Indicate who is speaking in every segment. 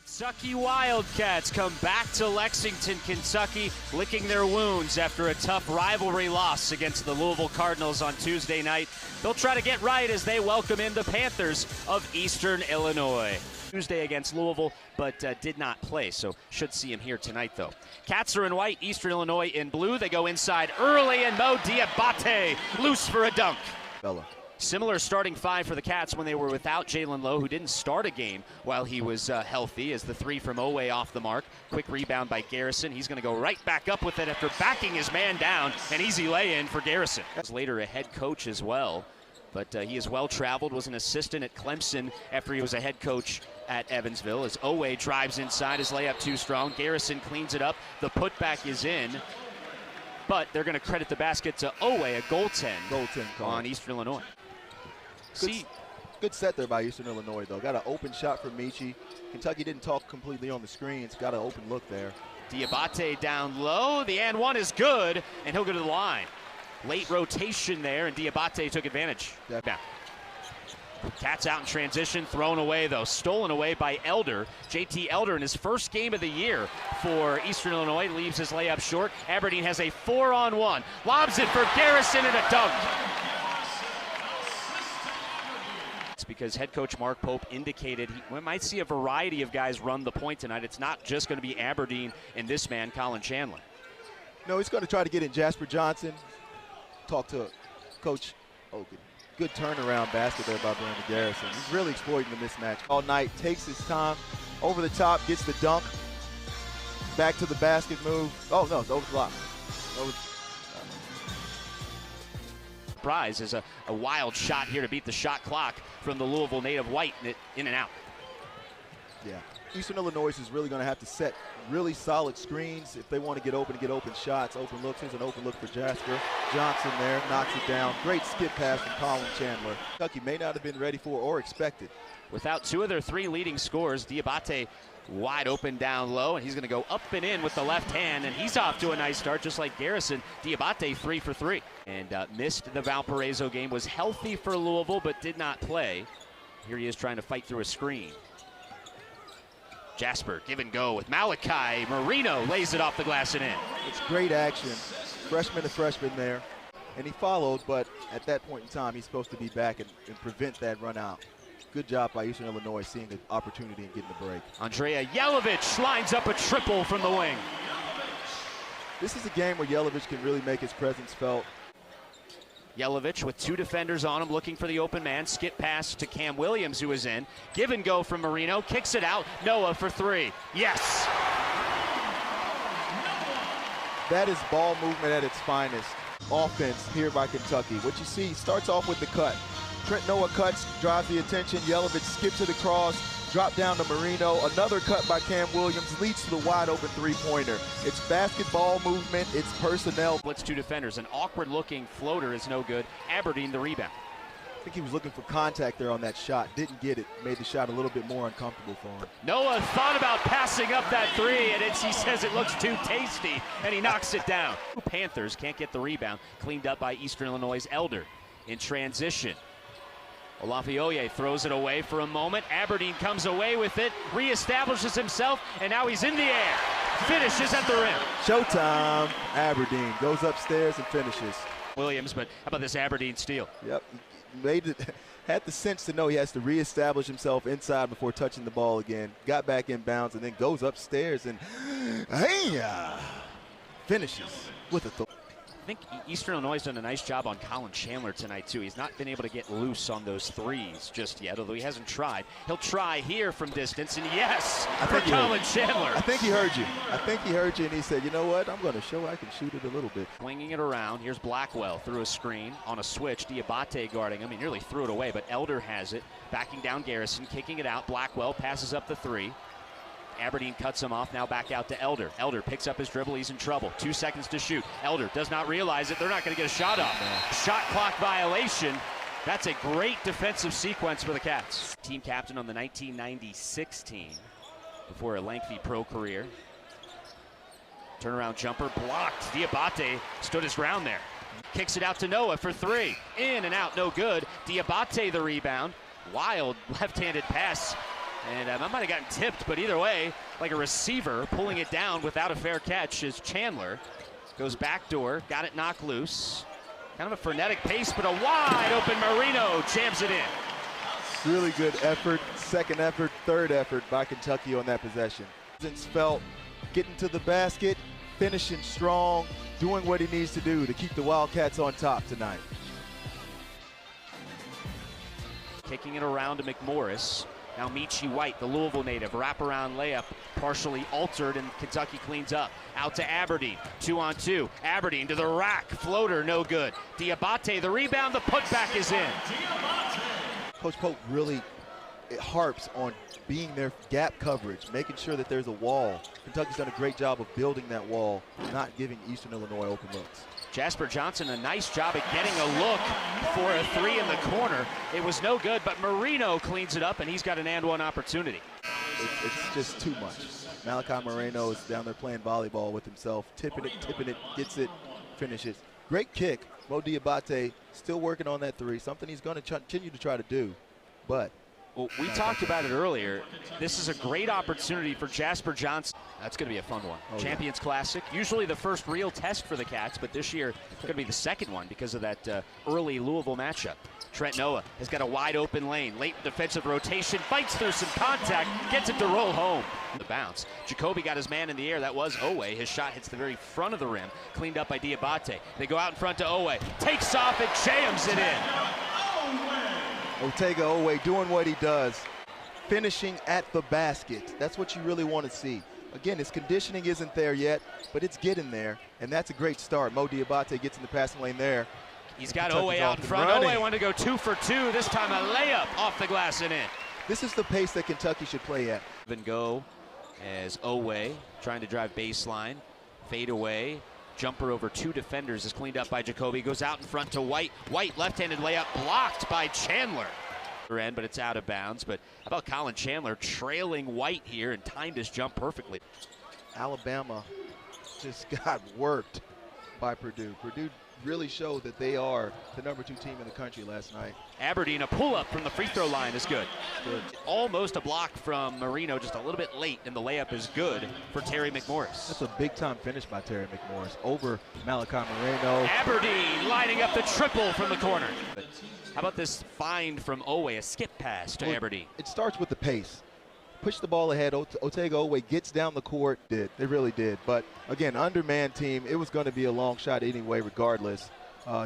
Speaker 1: Kentucky Wildcats come back to Lexington, Kentucky, licking their wounds after a tough rivalry loss against the Louisville Cardinals on Tuesday night. They'll try to get right as they welcome in the Panthers of Eastern Illinois. Tuesday against Louisville, but did not play, so should see him here tonight, though. Cats are in white, Eastern Illinois in blue. They go inside early, and Mo Diabate loose for a dunk.
Speaker 2: Bella.
Speaker 1: Similar starting five for the Cats when they were without Jalen Lowe, who didn't start a game while he was healthy, as the three from Owe off the mark. Quick rebound by Garrison. He's going to go right back up with it after backing his man down. An easy lay-in for Garrison. Later a head coach as well, but he is well-traveled, was an assistant at Clemson after he was a head coach at Evansville. As Owe drives inside, his layup too strong. Garrison cleans it up. The putback is in, but they're going to credit the basket to Owe, a goaltend on Eastern Illinois.
Speaker 2: Good set there by Eastern Illinois, though. Got an open shot from Michi. Kentucky didn't talk completely on the screens. Got an open look there.
Speaker 1: Diabate down low. The and one is good, and he'll go to the line. Late rotation there, and Diabate took advantage. Now, Cats out in transition, thrown away, though. Stolen away by Elder. JT Elder in his first game of the year for Eastern Illinois leaves his layup short. Aberdeen has a 4-on-1. Lobs it for Garrison and a dunk. Because head coach Mark Pope indicated we might see a variety of guys run the point tonight. It's not just going to be Aberdeen and this man, Colin Chandler.
Speaker 2: No, he's going to try to get in Jasper Johnson. Talk to Coach Oken. Good turnaround basket there by Brandon Garrison. He's really exploiting the mismatch all night. Takes his time, over the top, gets the dunk. Back to the basket move. Oh, no, it's over the block.
Speaker 1: Prize is a wild shot here to beat the shot clock from the Louisville native White, in and out.
Speaker 2: Yeah, Eastern Illinois is really going to have to set really solid screens if they want to get open shots, open looks. Here's an open look for Jasper Johnson there, knocks it down. Great skip pass from Colin Chandler. Kentucky may not have been ready for or expected.
Speaker 1: Without two of their three leading scorers, Diabate wide open down low, and he's going to go up and in with the left hand, and he's off to a nice start, just like Garrison. Diabate 3 for 3. And missed the Valparaiso game, was healthy for Louisville, but did not play. Here he is trying to fight through a screen. Jasper, give and go with Malachi. Marino lays it off the glass and in.
Speaker 2: It's great action. Freshman to freshman there. And he followed, but at that point in time, he's supposed to be back and prevent that run out. Good job by Eastern Illinois seeing the opportunity and getting the break.
Speaker 1: Andrea Yelovich lines up a triple from the wing.
Speaker 2: This is a game where Yelovich can really make his presence felt.
Speaker 1: Yelovich with two defenders on him, looking for the open man. Skip pass to Cam Williams, who is in. Give and go from Marino, kicks it out. Noah for 3. Yes!
Speaker 2: That is ball movement at its finest. Offense here by Kentucky. What you see starts off with the cut. Trent Noah cuts, drives the attention. Yelovich skips it across, drop down to Marino. Another cut by Cam Williams leads to the wide open three-pointer. It's basketball movement, it's personnel.
Speaker 1: Blitz two defenders. An awkward looking floater is no good. Aberdeen the rebound.
Speaker 2: I think he was looking for contact there on that shot. Didn't get it. Made the shot a little bit more uncomfortable for him.
Speaker 1: Noah thought about passing up that three, and he says it looks too tasty, and he knocks it down. Panthers can't get the rebound. Cleaned up by Eastern Illinois' Elder. In transition, Olafioye throws it away for a moment. Aberdeen comes away with it, reestablishes himself, and now he's in the air. Finishes at the rim.
Speaker 2: Showtime. Aberdeen goes upstairs and finishes.
Speaker 1: Williams, but how about this Aberdeen steal?
Speaker 2: Yep. Had the sense to know he has to reestablish himself inside before touching the ball again. Got back in bounds and then goes upstairs and finishes with a
Speaker 1: I think Eastern Illinois has done a nice job on Colin Chandler tonight, too. He's not been able to get loose on those threes just yet, although he hasn't tried. He'll try here from distance, and yes, for Colin Chandler.
Speaker 2: I think he heard you. I think he heard you, and he said, you know what, I'm going to show I can shoot it a little bit.
Speaker 1: Swinging it around. Here's Blackwell through a screen on a switch. Diabate guarding him. He nearly threw it away, but Elder has it. Backing down Garrison, kicking it out. Blackwell passes up the 3. Aberdeen cuts him off, now back out to Elder. Elder picks up his dribble, he's in trouble. 2 seconds to shoot. Elder does not realize it. They're not going to get a shot off. Shot clock violation. That's a great defensive sequence for the Cats. Team captain on the 1996 team before a lengthy pro career. Turnaround jumper blocked. Diabate stood his ground there. Kicks it out to Noah for 3. In and out, no good. Diabate the rebound. Wild left-handed pass And that might have gotten tipped, but either way, like a receiver pulling it down without a fair catch is Chandler. Goes backdoor, got it knocked loose. Kind of a frenetic pace, but a wide open Marino jams it in.
Speaker 2: Really good effort, second effort, third effort by Kentucky on that possession. Felt getting to the basket, finishing strong, doing what he needs to do to keep the Wildcats on top tonight.
Speaker 1: Kicking it around to McMorris. Now Michi White, the Louisville native, wraparound layup, partially altered, and Kentucky cleans up. Out to Aberdeen, 2-on-2. Aberdeen to the rack, floater, no good. Diabate, the rebound, the putback is in.
Speaker 2: Coach Pope really harps on being their gap coverage, making sure that there's a wall. Kentucky's done a great job of building that wall, not giving Eastern Illinois open looks.
Speaker 1: Jasper Johnson, a nice job at getting a look for a three in the corner. It was no good, but Marino cleans it up, and he's got an and one opportunity.
Speaker 2: It's just too much. Malachi Moreno is down there playing volleyball with himself, tipping it, gets it, finishes. Great kick. Mo Diabate still working on that three, something he's going to continue to try to do, but
Speaker 1: well, we talked about it earlier. This is a great opportunity for Jasper Johnson. That's going to be a fun one. Champions Classic, usually the first real test for the Cats, but this year it's going to be the second one because of that early Louisville matchup. Trent Noah has got a wide open lane, late defensive rotation, fights through some contact, gets it to roll home. The bounce. Jacoby got his man in the air. That was Owe. His shot hits the very front of the rim, cleaned up by Diabate. They go out in front to Owe, takes off and jams it in.
Speaker 2: Otega Owe doing what he does, finishing at the basket. That's what you really want to see. Again, his conditioning isn't there yet, but it's getting there, and that's a great start. Mo Diabate gets in the passing lane there.
Speaker 1: He's got Owe out in front. Owe wanted to go 2 for 2. This time a layup off the glass and in.
Speaker 2: This is the pace that Kentucky should play at.
Speaker 1: Then go as Owe trying to drive baseline, fade away. Jumper over 2 defenders is cleaned up by Jacoby. Goes out in front to White. White left-handed layup blocked by Chandler. But it's out of bounds. But how about Colin Chandler trailing White here and timed his jump perfectly.
Speaker 2: Alabama just got worked by Purdue. Purdue really showed that they are the #2 team in the country last night.
Speaker 1: Aberdeen, a pull-up from the free throw line is good. Almost a block from Marino, just a little bit late, and the layup is good for Terry McMorris.
Speaker 2: That's a big-time finish by Terry McMorris over Malachi Moreno.
Speaker 1: Aberdeen lining up the triple from the corner. How about this find from Owe, a skip pass to Aberdeen?
Speaker 2: It starts with the pace. Push the ball ahead. Otega Owe gets down the court. They really did. But, again, undermanned team. It was going to be a long shot anyway, regardless.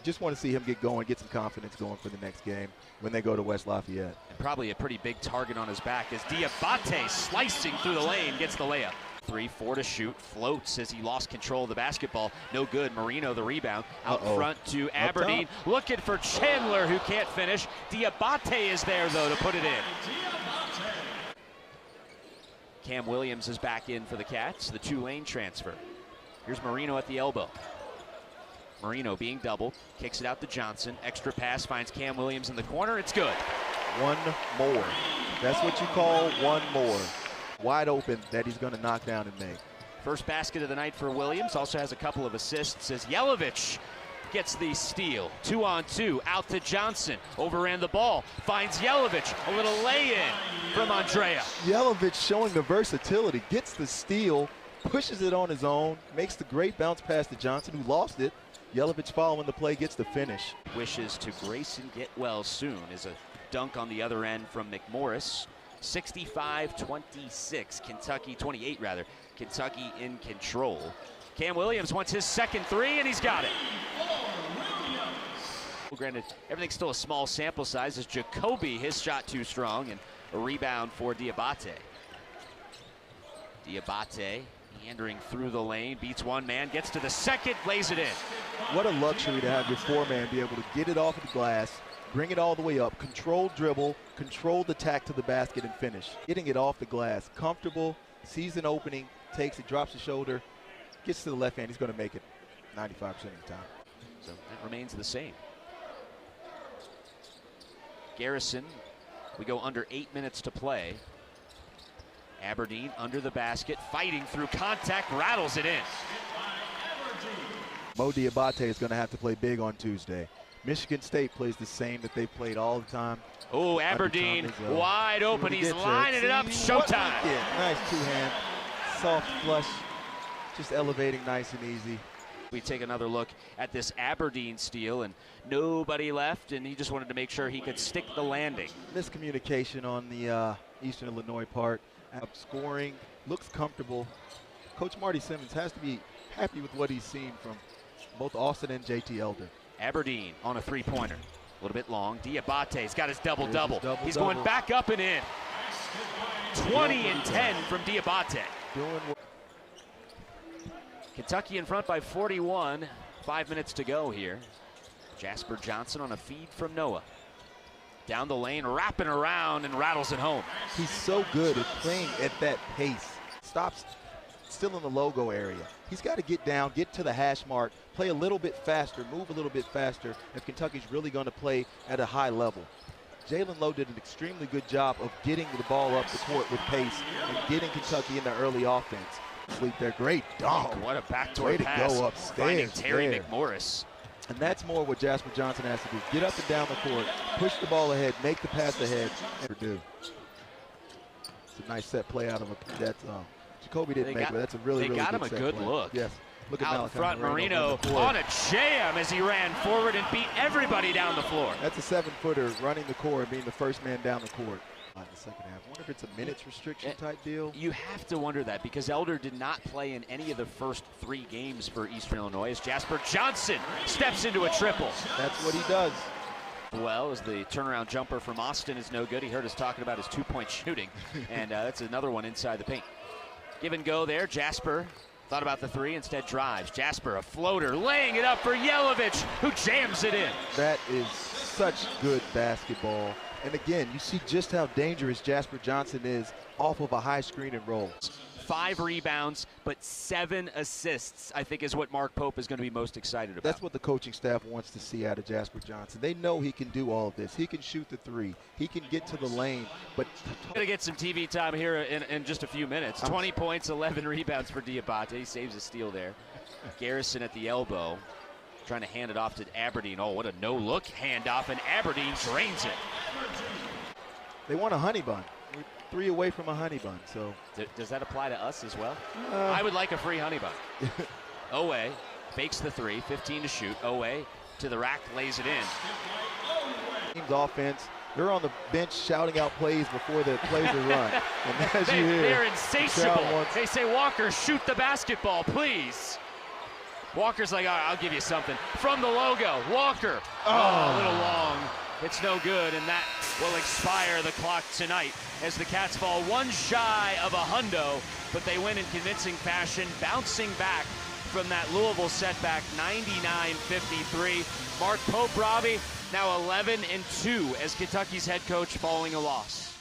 Speaker 2: Just want to see him get going, get some confidence going for the next game when they go to West Lafayette.
Speaker 1: And probably a pretty big target on his back as Diabate slicing through the lane gets the layup. 3-4 to shoot, floats as he lost control of the basketball. No good. Marino the rebound. Out front to Aberdeen. Looking for Chandler, who can't finish. Diabate is there, though, to put it in. Cam Williams is back in for the Cats, the 2-lane transfer. Here's Marino at the elbow. Marino being doubled, kicks it out to Johnson. Extra pass, finds Cam Williams in the corner. It's good.
Speaker 2: One more. That's what you call one more. Wide open that he's going to knock down and make.
Speaker 1: First basket of the night for Williams. Also has a couple of assists as Yelovich gets the steal. 2-on-2, out to Johnson. Overran the ball, finds Yelovich. A little lay-in from Andrea.
Speaker 2: Yelovich showing the versatility, gets the steal, pushes it on his own, makes the great bounce pass to Johnson, who lost it. Yelovich following the play, gets the finish.
Speaker 1: Wishes to Grayson get well soon is a dunk on the other end from McMorris. 65-26, Kentucky, 28 rather. Kentucky in control. Cam Williams wants his second three, and he's got it. Well, granted, everything's still a small sample size as Jacoby, his shot too strong, and a rebound for Diabate. Diabate meandering through the lane, beats one man, gets to the second, lays it in.
Speaker 2: What a luxury to have your 4-man be able to get it off of the glass, bring it all the way up, controlled dribble, controlled attack to the basket and finish. Getting it off the glass, comfortable, sees an opening, takes it, drops the shoulder, gets to the left hand, he's going to make it 95% of the time.
Speaker 1: So that remains the same. Garrison, we go under 8 minutes to play. Aberdeen under the basket, fighting through contact, rattles it in.
Speaker 2: Mo Diabate is going to have to play big on Tuesday. Michigan State plays the same that they played all the time.
Speaker 1: Oh, Aberdeen wide open. He's lining it up. Showtime.
Speaker 2: Nice two-hand, soft flush, just elevating nice and easy.
Speaker 1: We take another look at this Aberdeen steal, and nobody left, and he just wanted to make sure he could stick the landing.
Speaker 2: Miscommunication on the Eastern Illinois part. Scoring, looks comfortable. Coach Marty Simmons has to be happy with what he's seen from both Austin and JT Elder.
Speaker 1: Aberdeen on a three-pointer. A little bit long. Diabate's got his double-double. He's
Speaker 2: double.
Speaker 1: going back up and in. 20 and 10 from Diabate. Kentucky in front by 41. 5 minutes to go here. Jasper Johnson on a feed from Noah. Down the lane, wrapping around and rattles it home.
Speaker 2: He's so good at playing at that pace. Stops still in the logo area. He's got to get down, get to the hash mark, play a little bit faster, move a little bit faster if Kentucky's really going to play at a high level. Jalen Lowe did an extremely good job of getting the ball up the court with pace and getting Kentucky in the early offense. Sleep there, great dunk.
Speaker 1: Oh, what a backdoor
Speaker 2: way
Speaker 1: pass.
Speaker 2: To go upstairs.
Speaker 1: Finding Terry
Speaker 2: there.
Speaker 1: McMorris.
Speaker 2: And that's more what Jasper Johnson has to do. Get up and down the court, push the ball ahead, make the pass ahead. Purdue. It's a nice set play out of a Jacoby didn't make it, but that's a really good
Speaker 1: got him a good
Speaker 2: play.
Speaker 1: look.
Speaker 2: Yes. Look at
Speaker 1: out
Speaker 2: Malachi
Speaker 1: front, Marino on a jam as he ran forward and beat everybody down the floor.
Speaker 2: That's a 7-footer running the court and being the first man down the court. In the second half. I wonder if it's a minutes restriction type deal.
Speaker 1: You have to wonder that because Elder did not play in any of the first 3 games for Eastern Illinois as Jasper Johnson steps into a triple.
Speaker 2: That's what he does.
Speaker 1: Well, as the turnaround jumper from Austin is no good. He heard us talking about his 2-point shooting, and that's another one inside the paint. Give and go there. Jasper thought about the 3, instead drives. Jasper, a floater, laying it up for Yelovich, who jams it in.
Speaker 2: That is such good basketball. And again, you see just how dangerous Jasper Johnson is off of a high screen and roll.
Speaker 1: 5 rebounds, but 7 assists, I think is what Mark Pope is going to be most excited about.
Speaker 2: That's what the coaching staff wants to see out of Jasper Johnson. They know he can do all of this. He can shoot the 3. He can get to the lane. But
Speaker 1: going to get some TV time here in just a few minutes. 20 points, 11 rebounds for Diabate. He saves a steal there. Garrison at the elbow, trying to hand it off to Aberdeen. Oh, what a no-look handoff, and Aberdeen drains it.
Speaker 2: They want a honey bun. We're 3 away from a honey bun, so.
Speaker 1: Does that apply to us as well? I would like a free honey bun. Owe fakes the 3, 15 to shoot. Owe to the rack, lays it in.
Speaker 2: Team's offense, they're on the bench shouting out plays before the plays are run. And as you hear,
Speaker 1: they're insatiable. They say, Walker, shoot the basketball, please. Walker's like, all right, I'll give you something. From the logo, Walker. Oh, a little long. It's no good, and that will expire the clock tonight as the Cats fall 1 shy of a hundo, but they win in convincing fashion, bouncing back from that Louisville setback, 99-53. Mark Pope, Robbie, now 11-2 as Kentucky's head coach following a loss.